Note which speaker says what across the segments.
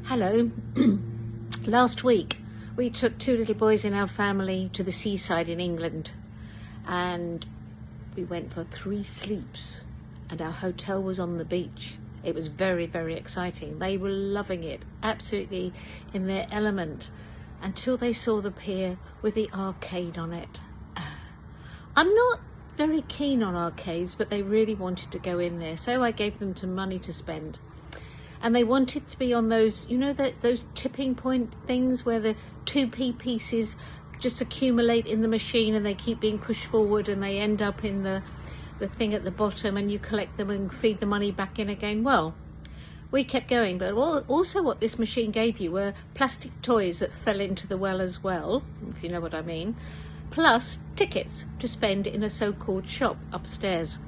Speaker 1: Hello. Last week we took two little boys in our family to the seaside in England, and we went for 3 sleeps, and our hotel was on the beach. It was very, very exciting. They were loving it, absolutely in their element, until they saw the pier with the arcade on it. I'm not very keen on arcades, but they really wanted to go in there, so I gave them some money to spend. And they wanted to be on those, you know, those tipping point things where the 2p pieces just accumulate in the machine and they keep being pushed forward and they end up in the thing at the bottom, and you collect them and feed the money back in again. Well, we kept going, but also what this machine gave you were plastic toys that fell into the well as well, if you know what I mean, plus tickets to spend in a so-called shop upstairs.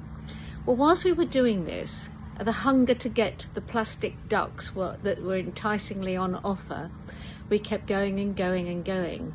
Speaker 1: Well, whilst we were doing this, the hunger to get the plastic ducks that were enticingly on offer, we kept going and going and going.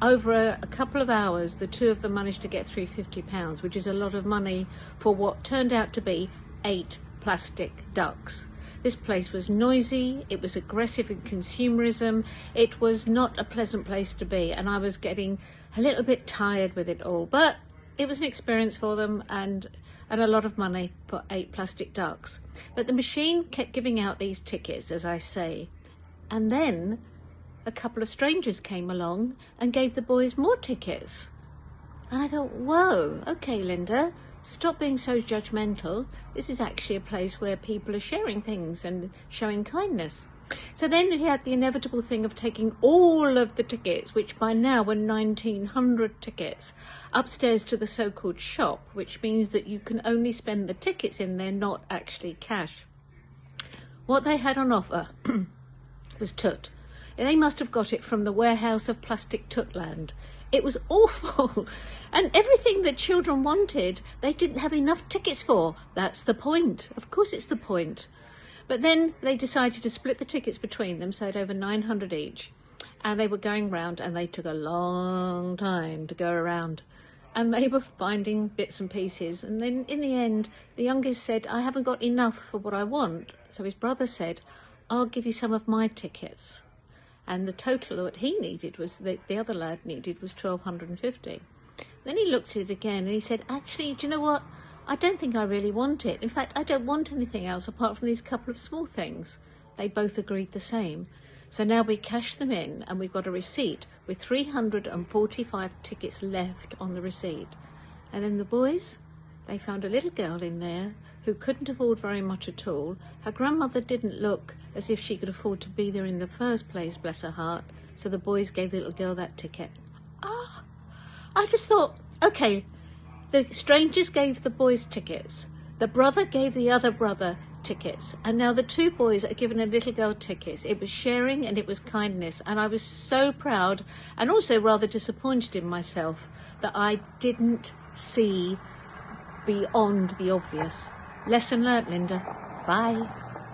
Speaker 1: Over a couple of hours, the two of them managed to get through £50, which is a lot of money for what turned out to be 8 plastic ducks. This place was noisy, it was aggressive in consumerism, it was not a pleasant place to be, and I was getting a little bit tired with it all, but it was an experience for them, and a lot of money for 8 plastic ducks. But the machine kept giving out these tickets, as I say, and then a couple of strangers came along and gave the boys more tickets. And I thought, whoa, okay, Linda, stop being so judgmental. This is actually a place where people are sharing things and showing kindness. So then he had the inevitable thing of taking all of the tickets, which by now were 1,900 tickets, upstairs to the so-called shop, which means that you can only spend the tickets in there, not actually cash. What they had on offer was toot. They must have got it from the warehouse of plastic tootland. It was awful. And everything that children wanted, they didn't have enough tickets for. That's the point. Of course it's the point. But then they decided to split the tickets between them, so at over 900 each. And they were going round, and they took a long time to go around. And they were finding bits and pieces. And then in the end, the youngest said, I haven't got enough for what I want. So his brother said, I'll give you some of my tickets. And the total that he needed was, the other lad needed, was 1,250. Then he looked at it again and he said, actually, do you know what? I don't think I really want it. In fact, I don't want anything else apart from these couple of small things. They both agreed the same. So now we cash them in, and we've got a receipt with 345 tickets left on the receipt. And then the boys, they found a little girl in there who couldn't afford very much at all. Her grandmother didn't look as if she could afford to be there in the first place, bless her heart. So the boys gave the little girl that ticket. I just thought, okay, the strangers gave the boys tickets. The brother gave the other brother tickets. And now the 2 boys are giving a little girl tickets. It was sharing and it was kindness. And I was so proud and also rather disappointed in myself that I didn't see beyond the obvious. Lesson learnt, Linda. Bye.